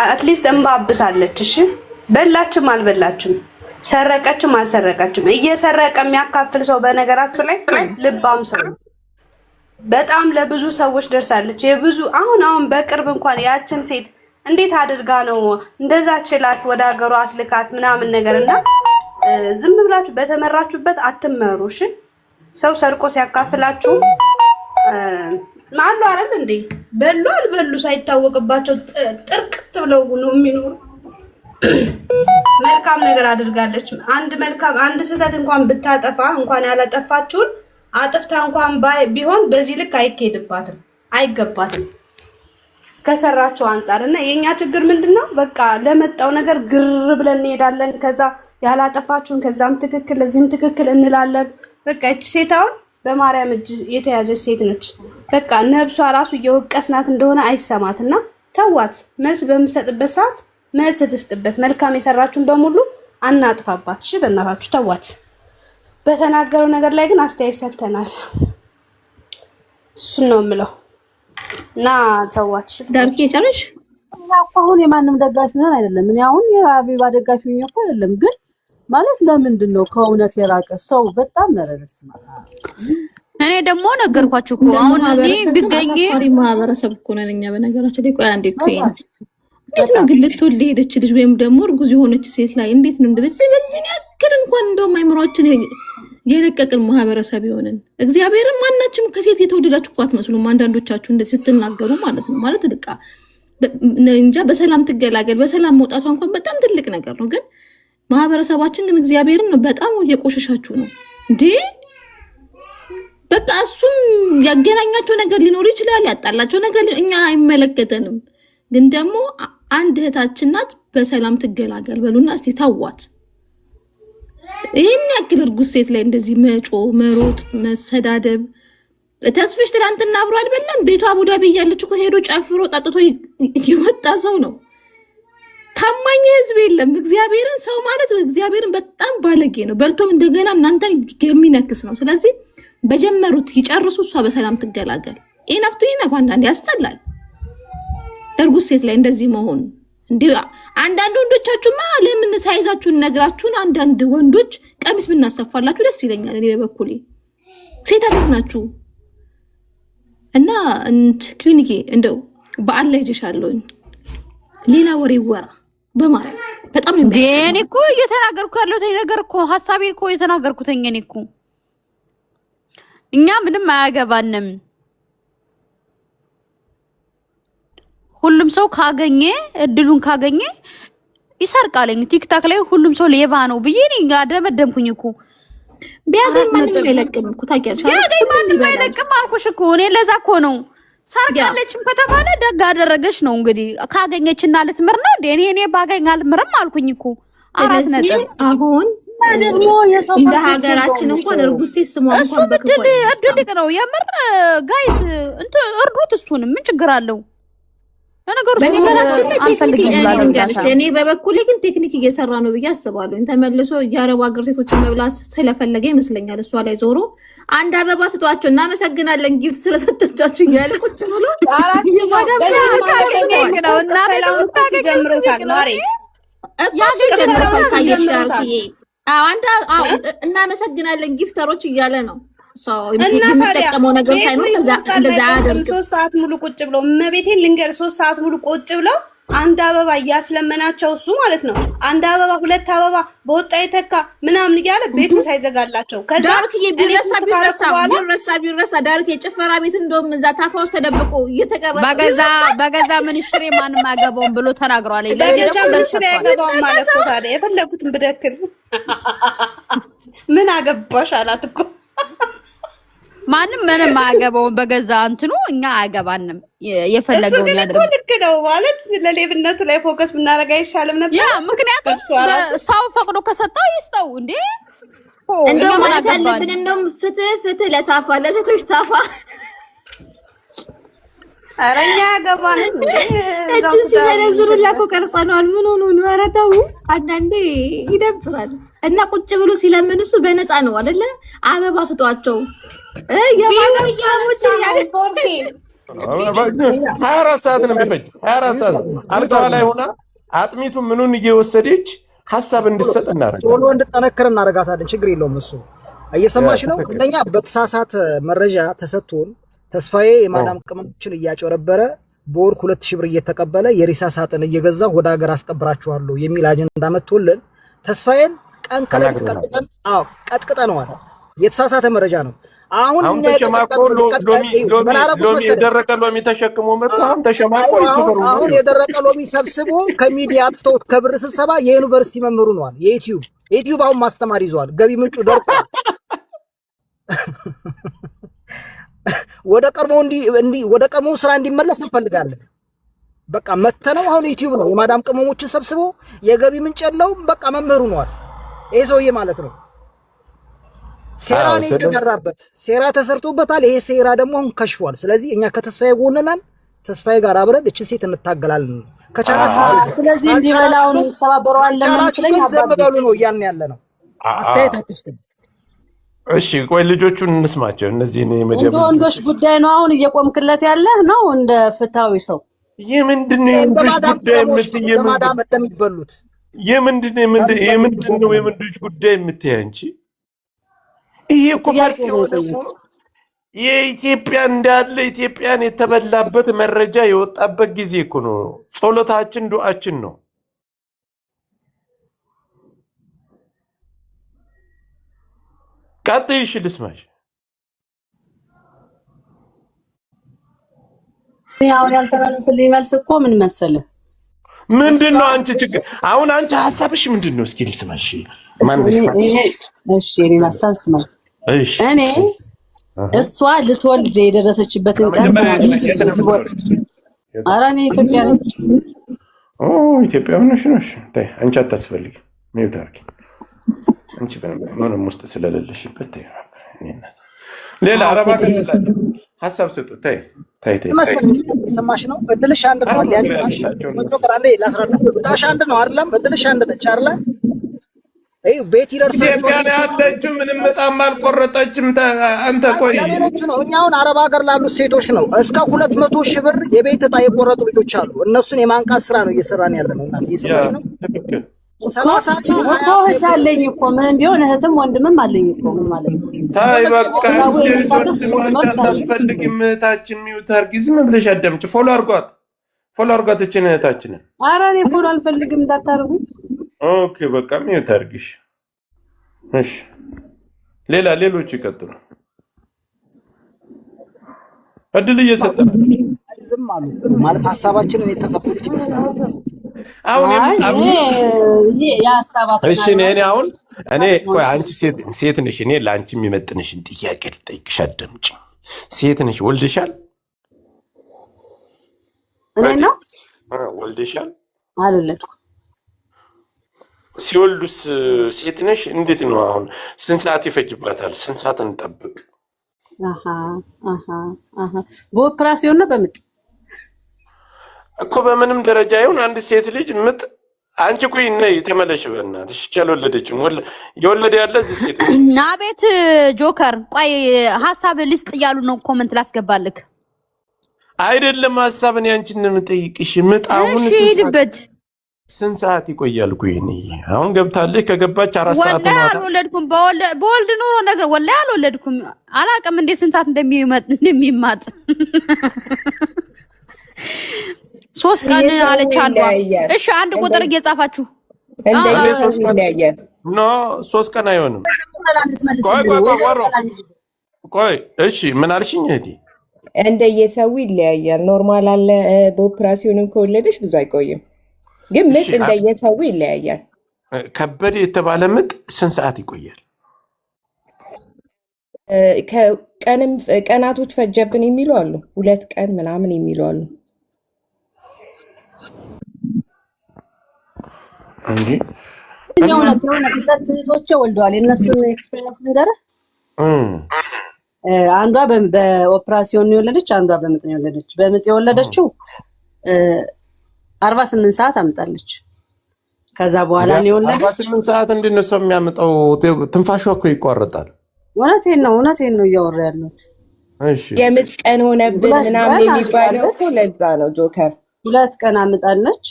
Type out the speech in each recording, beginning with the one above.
አትሊስት እንባብሳለች። እሺ በላችም አልበላችም ሰረቀችም አልሰረቀችም እየሰረቀ የሚያካፍል ሰው በነገራችሁ ላይ ልባም ሰው በጣም ለብዙ ሰዎች ደርሳለች። የብዙ አሁን በቅርብ እንኳን ያችን ሴት እንዴት አድርጋ ነው እንደዛ ችላት ወደ ሀገሯ አስልካት ምናምን ነገርና ዝም ብላችሁ በተመራችሁበት አትመሩ። እሺ ሰው ሰርቆ ሲያካፍላችሁ ማሉ አይደል እንዴ በሉ አልበሉ ሳይታወቅባቸው ጥርቅት ብለው ነው የሚኖሩ። መልካም ነገር አድርጋለች። አንድ ስህተት እንኳን ብታጠፋ እንኳን ያላጠፋችሁን አጥፍታ እንኳን ቢሆን በዚህ ልክ አይከድባትም አይገባትም ከሰራቸው አንፃርና የኛ ችግር ምንድነው? በቃ ለመጣው ነገር ግር ብለን እንሄዳለን። ከዛ ያላጠፋችሁን ከዛም ትክክል ለዚህም ትክክል እንላለን። በቃ እቺ ሴታውን በማርያም እጅ የተያዘች ሴት ነች። በቃ ነብሷ ራሱ እየወቀስናት እንደሆነ አይሰማትና ተዋት። መልስ በምሰጥበት ሰዓት መልስ ትስጥበት። መልካም የሰራችሁን በሙሉ አናጥፋባት። እሺ በእናታችሁ ተዋት። በተናገረው ነገር ላይ ግን አስተያየት ሰጥተናል። እሱን ነው የምለው እና ተዋት። እሺ ዳርኬ ጨርሽ። አሁን የማንም ደጋፊ ነን አይደለም። እኔ አሁን የአቢባ ደጋፊ ነኝ እኮ አይደለም። ግን ማለት ለምንድን ነው ከእውነት የራቀ ሰው በጣም መረረስ ማለት እኔ ደግሞ ነገርኳችሁ እኮ አሁን ቢገኝ ማህበረሰብ እኮ ነን እኛ። በነገራችን ላይ ቆይ አንዴ እኮ እንዴት ነው ግን ልትወልድ ሄደች ልጅ ወይም ደግሞ እርጉዝ የሆነች ሴት ላይ እንዴት ነው እንደዚህ ያክል እንኳን እንደውም አይምሯችን የነቀቅን ማህበረሰብ ይሆንን? እግዚአብሔርን ማናችሁም ከሴት የተወደዳችሁ እኮ አትመስሉም። አንዳንዶቻችሁ እንደዚህ ስትናገሩ ማለት ነው። ማለት ልቃ እንጃ በሰላም ትገላገል በሰላም መውጣቷ እንኳን በጣም ትልቅ ነገር ነው። ግን ማህበረሰባችን ግን እግዚአብሔርን በጣም እየቆሸሻችሁ ነው እንዴ። በቃ እሱም ያገናኛቸው ነገር ሊኖር ይችላል፣ ያጣላቸው ነገር እኛ አይመለከተንም። ግን ደግሞ አንድ እህታችን ናት፣ በሰላም ትገላገል በሉና እስቲ ታዋት። ይሄን ያክል እርጉዝ ሴት ላይ እንደዚህ መጮ መሮጥ መሰዳደብ። ተስፍሽ ትላንትና አብሮ አልበላም ቤቷ አቡዳቢ እያለች እኮ ሄዶ ጨፍሮ ጠጥቶ የወጣ ሰው ነው። ታማኝ ህዝብ የለም። እግዚአብሔርን ሰው ማለት እግዚአብሔርን በጣም ባለጌ ነው። በልቶም እንደገና እናንተን የሚነክስ ነው። ስለዚህ በጀመሩት ይጨርሱ፣ እሷ በሰላም ትገላገል። ኢነፍቱ ኢነፍ። አንዳንዴ ያስጠላል እርጉዝ ሴት ላይ እንደዚህ መሆን። እንዴ አንዳንድ ወንዶቻችሁማ ለምን ሳይዛችሁን ነግራችሁን አንዳንድ ወንዶች ቀሚስ ብናሰፋላችሁ ደስ ይለኛል። እኔ በበኩሌ ሴት ናችሁ እና ክሊኒክ እንደው በአላህ ይጀሻለሁኝ ሌላ ወሬ ወራ በማርያም በጣም ነው እኔ እኮ እየተናገርኩ ያለሁት ነገር እኮ ሐሳቤን እኮ እየተናገርኩት እኔ እኮ እኛ ምንም አያገባንም። ሁሉም ሰው ካገኘ እድሉን ካገኘ ይሰርቃለኝ። ቲክታክ ላይ ሁሉም ሰው ሌባ ነው ብዬ እኔ ጋር ደመደምኩኝ እኮ። ቢያገኝ ማንም አይለቅም እኮ ታውቂያለሽ። ቢያገኝ ማንም አይለቅም አልኩሽ እኮ። እኔ ለዛ እኮ ነው ሰርቃለችም ከተባለ ደግ አደረገች ነው እንግዲህ። ካገኘችና ልትምር ነው እንዴ? እኔ ባገኝ አልምርም አልኩኝ እኮ። አራት ነጥብ። አሁን ደግሞ የሰው እንደ ሀገራችን እንኳን እርጉዝ ሴት ስሟ እንኳን በትልቅ ነው የምር። ጋይስ እርዱት። እሱን ምን ችግር አለው? በነገራችን ላይ ቴክኒክ ያለንጋለች። እኔ በበኩሌ ግን ቴክኒክ እየሰራ ነው ብዬ አስባለሁ። ተመልሶ የአረብ ሀገር ሴቶችን መብላት ስለፈለገ ይመስለኛል እሷ ላይ ዞሮ አንድ አበባ ስጧቸው እናመሰግናለን ጊፍት ስለሰጠቻችሁ እያለ ቁጭ ብሎ አራት ነው እና እናመሰግናለን ጊፍተሮች እያለ ነው የሚጠቀመው ነገር ሳይኖር እንደዛ አደረገ። 3 ሰዓት ሙሉ ቁጭ ብለው መቤቴን ልንገር 3 ሰዓት ሙሉ ቁጭ ብለው አንድ አበባ እያስለመናቸው እሱ ማለት ነው። አንድ አበባ 2 አበባ በወጣ የተካ ምናምን እያለ ቤቱ ሳይዘጋላቸው ከዛ ዳርክዬ ቢረሳ ዳርክዬ ጭፈራ ቤት እንደውም እዛ ታፋውስ ተደብቆ እየተቀረጸ በገዛ ምን ሽሬ ማንም አገባውን ብሎ ተናግሯል። በገዛ ምን ሽሬ ያገባው ማለት ነው። ታዲያ የፈለኩትን ብደክር ምን አገባሽ አላት እኮ ማንም ምንም አያገባውም በገዛ እንትኑ። እኛ አያገባንም የፈለገው ያድርግ። ልክ ነው ማለት ለሌብነቱ ላይ ፎከስ ብናረጋ አይሻልም ነበር? ያ ምክንያቱም ሰው ፈቅዶ ከሰጣው ይስጠው እንዴ። እንደው ማለት ያለብን እንደውም ፍትህ ለታፋ ለሴቶች ታፋ አረኛ ያገባንም እጁ ሲዘረዝሩላ እኮ ቀርጸነዋል። ምን ሆኖ ነው? ኧረ ተው አንዳንዴ ይደብራል። እና ቁጭ ብሎ ሲለምን እሱ በነፃ ነው አይደለ? አበባ ስጧቸው 24 ሰዓት ነው የሚፈጅ 24 ሰዓት አልጋዋ ላይ ሆና አጥሚቱ ምኑን እየወሰደች ሐሳብ እንድትሰጥ እናደርጋለን። ቶሎ እንድጠነክር እናደርጋታለን። ችግር የለውም እሱ እየሰማሽ ነው። እንደኛ በተሳሳተ መረጃ ተሰጥቶን ተስፋዬ የማዳም ቅመሞችን እያጨረበረ በወር 2000 ብር እየተቀበለ የሪሳ ሳጥን እየገዛ ወደ ሀገር አስቀብራችኋለሁ የሚል አጀንዳ መጥቶልን ተስፋዬን ቀን ከሌሊት ቀጥቅጠነዋል። የተሳሳተ መረጃ ነው። አሁን እኛ የደረቀ ሎሚ ተሸክሞ መጣም ተሸማቆ አሁን የደረቀ ሎሚ ሰብስቦ ከሚዲያ አጥፍተውት ከብር ስብሰባ የዩኒቨርሲቲ መምህሩ ነዋል። የዩቲዩብ አሁን ማስተማር ይዟል። ገቢ ምንጩ ደርቋል። ወደ ቀድሞ ስራ እንዲመለስ እንፈልጋለን። በቃ መተነው አሁን ዩቲዩብ ነው የማዳም ቅመሞችን ሰብስቦ የገቢ ምንጭ የለውም። በቃ መምህሩ ነዋል ይሄ ሰውዬ ማለት ነው። ሴራ ነው የተሰራበት፣ ሴራ ተሰርቶበታል። ይሄ ሴራ ደግሞ አሁን ከሽፏል። ስለዚህ እኛ ከተስፋዬ ጎን ነን። ተስፋዬ ጋር አብረን እቺ ሴት እንታገላለን። ከቻላችሁ ስለዚህ እንዲበላውን ተባበረዋለን ማለት ነው እያልን ያለ ነው። አስተያየት አትስጡ። እሺ ቆይ ልጆቹን እንስማቸው። እነዚህ ነው የመጀመሪያ ወንዶች ጉዳይ ነው አሁን እየቆምክለት ያለ ነው እንደ ፍታዊ ሰው የምንድነው የወንዶች ጉዳይ እንደሚበሉት የምንድነው የወንዶች ጉዳይ የምትያ እንጂ ይሄ እኮ የኢትዮጵያ እንዳለ ኢትዮጵያን የተበላበት መረጃ የወጣበት ጊዜ እኮ ነው። ጸሎታችን ዱዓችን ነው። ቀጥይሽ ልስማሽ። አሁን ያልሰራልኝ መልስ እኮ ምን መሰለህ? ምንድነው አንቺ ችግር? አሁን አንቺ ሐሳብሽ ምንድነው? እስኪ ልስማሽ። ማንሽ እሺ እኔን ሐሳብ ስማኝ። እሺ እኔ እሷ ልትወልድ የደረሰችበትን ቀን ኧረ እኔ ኢትዮጵያ ነኝ። ኢትዮጵያ ሆነሽ ነው። ተይ አንቺ አታስፈልጊ። ሚውት አድርጊ። አንቺ ምንም ውስጥ ስለሌለሽበት ሌላ አረባ ከላለ ሐሳብ ስጡ። ተይ ሰማሽ ነው። እድልሽ አንድ ነው። እጣሽ አንድ ነው አይደለም? እድልሽ አንድ ነች አይደለም? ቤት ይደርሳል። ኢትዮጵያ ላይ ያለችው ምንም በጣም አልቆረጠችም። አንተ ቆይ ሌሎቹ ነው። እኛ አሁን አረብ ሀገር ላሉት ሴቶች ነው እስከ 200,000 ብር የቤት እጣ የቆረጡ ልጆች አሉ። እነሱን የማንቃት ስራ ነው እየሰራን ያለ ነው። እናት እየሰማሽ ነው። 30 እህት አለኝ እኮ ምንም ቢሆን እህትም ወንድምም አለኝ እኮ ምን ማለት ነው? ታይ በቃ አታስፈልግም። እህታችን ሚውት አድርጊ። ዝም ብለሽ አዳምጪ። ፎሎ አድርጓት እችን እህታችንን። ኧረ እኔ ፎሎ አልፈልግም እንዳታርጉ። ኦኬ በቃ ሚውት አድርጊሽ። እሺ ሌሎች ይቀጥሉ። እድል እየሰጠን ዝም አሉ ማለት ሐሳባችንን የተቀበሉት ይመስላል። አሁን እሺ እኔ ቆይ አንቺ ሴት ነሽ። እኔ ለአንቺ የሚመጥንሽን ጥያቄ ልጠይቅሽ። አዳምጪ። ሴት ነሽ፣ ወልደሻል? እኔ ነው ወልደሻል? አልወለድኩም። ሲወልዱስ ሴት ነሽ? እንዴት ነው አሁን? ስንት ሰዓት ይፈጅባታል? ስንት ሰዓት እንጠብቅ? በኦፕራሲዮን ነው በምጥ እኮ በምንም ደረጃ ይሁን አንድ ሴት ልጅ ምጥ አንቺ ቆይ ነይ ተመለሽ። በእናትሽ አልወለደችም። የወለደ ያለ እዚህ ሴት እና ቤት ጆከር ቆይ ሐሳብ ሊስጥ እያሉ ነው። ኮሜንት ላስገባልክ አይደለም ሐሳብን ያንቺን የምጠይቅሽ። ምጥ አሁን ስንት ሰዓት ይቆያል? ቆይ አሁን ገብታለች። ከገባች 4 ሰዓት ነው። አልወለድኩም። በወልድ ኑሮ ነገር ወላሂ አልወለድኩም። አላውቅም እንዴት ስንት ሰዓት እንደሚማጥ 3 ቀን አለች አንዷ። እሺ አንድ ቁጥር እየጻፋችሁ ኖ 3 ቀን አይሆንም። ቆይ እሺ ምን አልሽኝ እህቴ? እንደየሰው ይለያያል። ኖርማል አለ። በኦፕራሲዮንም ከወለደሽ ብዙ አይቆይም፣ ግን ምጥ እንደየሰው ይለያያል። ከበደ የተባለ ምጥ ስንት ሰዓት ይቆያል? ቀናቶች ፈጀብን የሚሉ አሉ። 2 ቀን ምናምን የሚሉ አሉ። እንጂ ሁለት እህቶቼ ወልደዋል። የእነሱን ኤክስፔሪንስ ልንገርህ። አንዷ በኦፕራሲዮን ነው የወለደች፣ አንዷ በምጥ ነው የወለደች። በምጥ የወለደችው 48 ሰዓት አምጣለች። ከዛ በኋላ ነው የወለደች። 48 ሰዓት እንድነው የሚያመጣው? ትንፋሿ እኮ ይቋረጣል። እውነቴን ነው እያወራ ያለሁት። የምጥ ቀን ሆነብን ምናምን የሚባለው እኮ ለዛ ነው ጆከር 2 ቀን አምጣለች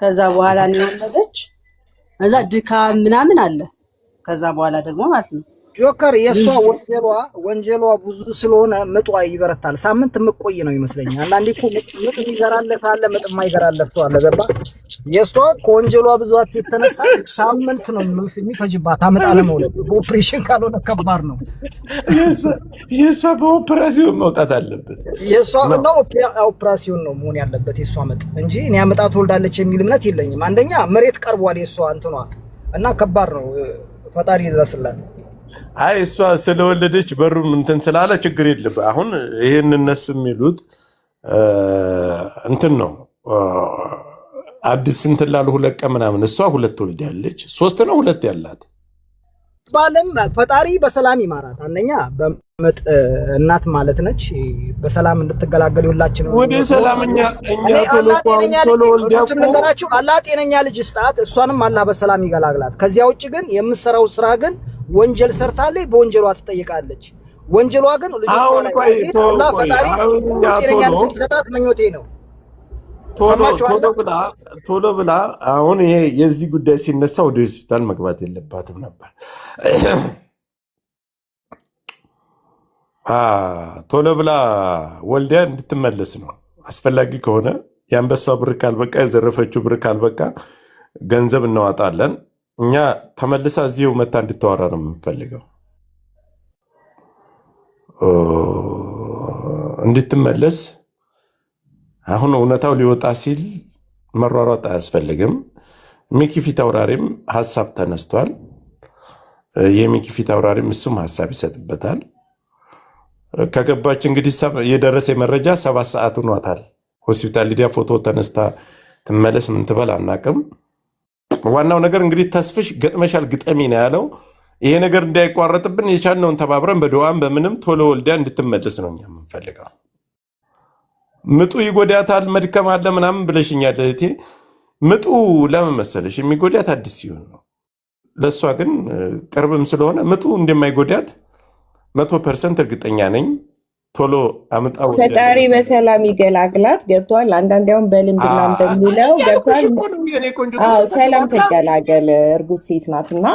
ከዛ በኋላ ነው የወለደች ከዛ ድካም ምናምን አለ ከዛ በኋላ ደግሞ ማለት ነው ጆከር የሷ ወንጀሏ ብዙ ስለሆነ ምጧ ይበረታል ሳምንት ምቆይ ነው ይመስለኛል አንዳንዴ እኮ ምጥ ይዘራለት አለ ምጥ ማይዘራለት ሰው አለ ገባ የሷ ወንጀሏ ብዙት የተነሳ ሳምንት ነው የሚፈጅባት አመጣ ለመውለድ ኦፕሬሽን ካልሆነ ከባድ ነው የሷ በኦፕሬሽን መውጣት አለበት የሷ ነው ኦፕሬሽን ነው መሆን ያለበት የሷ ምጥ እንጂ እኔ አመጣ ትወልዳለች የሚል እምነት የለኝም አንደኛ መሬት ቀርቧል የሷ እንትኗ እና ከባድ ነው ፈጣሪ ይድረስላት አይ እሷ ስለወለደች በሩም እንትን ስላለ ችግር የለም አሁን ይሄን እነሱ የሚሉት እንትን ነው አዲስ እንትን ላሉ 2 ቀን ምናምን እሷ 2 ወልዳለች 3 ነው 2 ያላት ባለም ፈጣሪ በሰላም ይማራት አንደኛ በምጥ እናት ማለት ነች በሰላም እንድትገላገል ሁላችንም ወደ ሰላምኛ እኛ ቶሎ ወልዳችሁ አላህ ጤነኛ ልጅ ስጣት እሷንም አላህ በሰላም ይገላግላት ከዚያ ውጭ ግን የምትሰራው ስራ ግን ወንጀል ሰርታለች በወንጀሏ ትጠይቃለች ወንጀሏ ግን ልጅቷ ላይ አላህ ፈጣሪ ጤነኛ ልጅ ስጣት መኞቴ ነው ቶሎ ብላ አሁን ይሄ የዚህ ጉዳይ ሲነሳ ወደ ሆስፒታል መግባት የለባትም ነበር ቶሎ ብላ ወልዲያ እንድትመለስ ነው አስፈላጊ ከሆነ ያንበሳ ብር ካልበቃ የዘረፈችው ብር ካልበቃ ገንዘብ እናዋጣለን እኛ ተመልሳ እዚሁ መታ እንድታወራ ነው የምንፈልገው እንድትመለስ አሁን እውነታው ሊወጣ ሲል መሯሯጥ አያስፈልግም ሚኪ ፊት አውራሪም ሐሳብ ተነስቷል የሚኪ ፊት አውራሪም እሱም ሐሳብ ይሰጥበታል ከገባች እንግዲህ የደረሰ መረጃ 7 ሰዓት ሆኗታል ሆስፒታል ሊዲያ ፎቶ ተነስታ ትመለስ ምን ትበል አናቅም ዋናው ነገር እንግዲህ ተስፍሽ ገጥመሻል ግጠሚ ነው ያለው ይሄ ነገር እንዳይቋረጥብን የቻልነውን ተባብረን በዱዓም በምንም ቶሎ ወልዳ እንድትመለስ ነው እኛ የምንፈልገው ምጡ ይጎዳታል መድከም አለ ምናምን ብለሽኛል እህቴ ምጡ ለምን መሰለሽ የሚጎዳት አዲስ ሲሆን ነው ለሷ ግን ቅርብም ስለሆነ ምጡ እንደማይጎዳት 100% እርግጠኛ ነኝ ቶሎ አምጣው ፈጣሪ በሰላም ይገላግላት ገብቷል አንዳንዴውም በልምድና እንደሚለው ገብቷል ሰላም ተገላገል እርጉዝ ሴት ናትና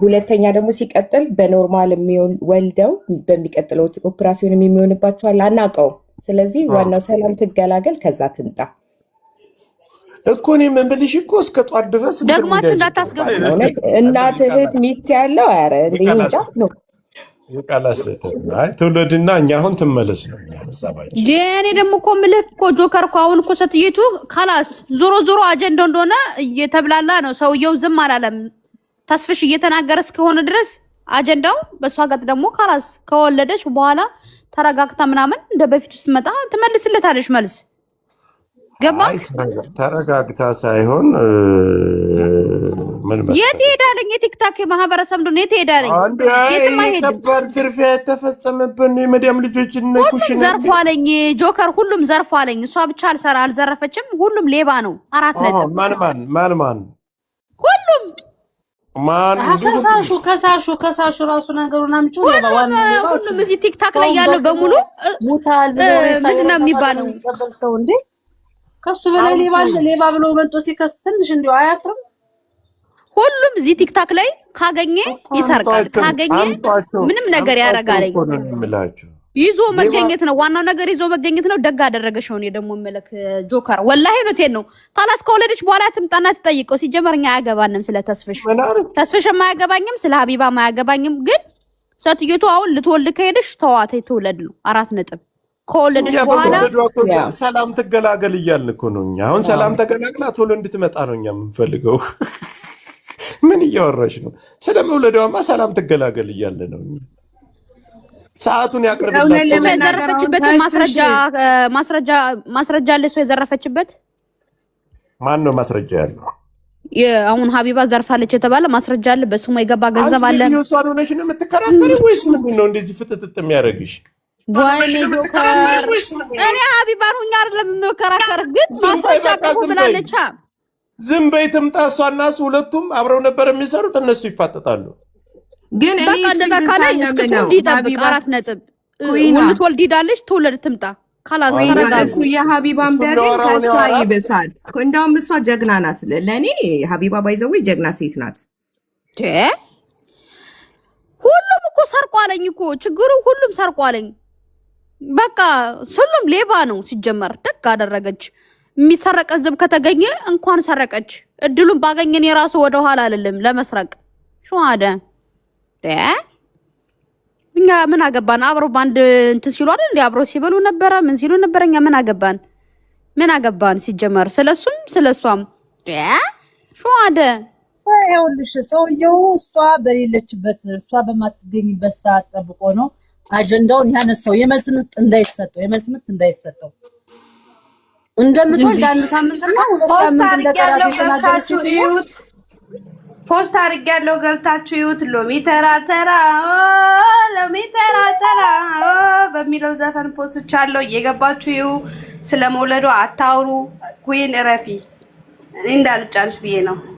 ሁለተኛ ደግሞ ሲቀጥል በኖርማል የሚሆን ወልደው በሚቀጥለው ኦፕሬሽን የሚሆንባቸው አናቀው ስለዚህ ዋናው ሰላም ትገላገል ከዛ ትምጣ እኮ እኔ ምንብልሽ እኮ እስከ ጧት ድረስ ደግማችሁ እንዳታስገቡ እናት እህት ሚስት ያለው አረ እንዴ ነው የቃላሰተ አይ ተወለድና እኛ አሁን ትመለስ ነው ሐሳባችን ጄኔ ደግሞ እኮ ምልክ እኮ ጆከር እኮ አሁን እኮ ሰትየቱ ካላስ ዞሮ አጀንዳው እንደሆነ እየተብላላ ነው ሰውየው ዝም አላለም ተስፍሽ እየተናገረ እስከሆነ ድረስ አጀንዳው በሷ ጋር ደግሞ ካላስ ከወለደች በኋላ ተረጋግታ ምናምን እንደ በፊት ውስጥ መጣ ትመልስለታለሽ መልስ ገባ ተረጋግታ ሳይሆን ምን ማለት የት ሄዳለኝ የቲክታክ ማህበረሰብ እንደሆነ የት ሄዳለኝ የከባድ ዝርፊያ የተፈጸመብን የመዲያም ልጆች ነኩሽና ዘርፏለኝ ጆከር ሁሉም ዘርፏለኝ እሷ ብቻ አልዘረፈችም ሁሉም ሌባ ነው 4 ነጥብ ማን ሁሉም ማን ከሳሹ ራሱ ነገሩን አምጪው ሁሉም እዚህ ቲክታክ ላይ ያለው በሙሉ ሙታል ምንድን ነው የሚባለው ሰው እንዴ ከሱ በላይ ሌባ ብሎ መጥቶ ሲከስ ትንሽ እንዲው አያፍርም ሁሉም እዚህ ቲክታክ ላይ ካገኘ ይሰርቃል ካገኘ ምንም ነገር ያረጋለኝ ይዞ መገኘት ነው ዋናው ነገር ይዞ መገኘት ነው ደግ አደረገሽ ነው ደግሞ መልክ ጆከር ወላሂ ነው ነው ታላስ ከወለደች በኋላ ትምጣና ትጠይቀው ሲጀመርኛ ያገባንም ስለ ተስፍሽ ማያገባኝም ስለ ሀቢባ ማያገባኝም ግን ሰትየቱ አሁን ልትወልድ ከሄደሽ ተዋት ትውለድ ነው 4 ነጥብ ከወለደች በኋላ ሰላም ትገላገል እያልን እኮ ነው እኛ አሁን ሰላም ተገላግላ ቶሎ እንድትመጣ ነው እኛ የምንፈልገው ምን እያወራሽ ነው ስለመውለዷማ ሰላም ትገላገል እያልን ነው ሰዓቱን ያቀርብላችሁ የዘረፈችበት ማስረጃ አለ ሰው የዘረፈችበት ማን ነው ማስረጃ ያለው አሁን ሀቢባ ዘርፋለች የተባለ ማስረጃ አለ በስሙ የገባ ገንዘብ አለ አንቺ ነው ሆነሽ ነው የምትከራከሪው ወይስ ምንድን ነው እንደዚህ ፍጥጥጥ የሚያደርግሽ ወይኔ ጆከር እኔ ሀቢባን ሁኛ አይደለም የምከራከር ግን ማስረጃ ብላለች ዝም በይ ትምጣ እሷና እሱ ሁለቱም አብረው ነበር የሚሰሩት እነሱ ይፋጠጣሉ ግን እኔ እንደዛ ካለ እስከ ይጠብቅ 4 ነጥብ ልትወልድ ሄዳለች። ትውለድ ትምጣ። ካላስ ተረጋጉ። እሱ የሀቢባን ቢያገኝ ከእሷ ይብሳል። እንደውም እሷ ጀግና ናት። ለእኔ ሀቢባ ባይዘዌ ጀግና ሴት ናት። ሁሉም እኮ ሰርቋለኝ እኮ ችግሩ ሁሉም ሰርቋለኝ። በቃ ሁሉም ሌባ ነው ሲጀመር። ደግ አደረገች። የሚሰረቅ ህዝብ ከተገኘ እንኳን ሰረቀች። እድሉን ባገኘን የራሱ ወደ ኋላ አይደለም ለመስረቅ ሹሃደ እኛ ምን አገባን? አብሮ ባንድ እንትን ሲሉ አይደል እንዴ? አብሮ ሲበሉ ነበር። ምን ሲሉ ነበር? እኛ ምን አገባን ሲጀመር? ስለሱም ስለሷም ሹሃደ ይኸውልሽ ሰውየው እሷ በሌለችበት እሷ በማትገኝበት ሰዓት ጠብቆ ነው አጀንዳውን ያነሳው። የመልስ ምት እንዳይሰጠው እንደምትወልድ አንድ ሳምንትና 2 ሳምንት እንደቀራት የተናገረችው ፖስት አድርጌያለሁ። ገብታችሁ ይዩት። ሎሚ ተራ ተራ በሚለው ዘፈን ፖስቻለሁ። እየገባችሁ ይዩ። ስለመውለዷ አታውሩ። ኩይን እረፊ። እንዳልጫንሽ ብዬ ነው።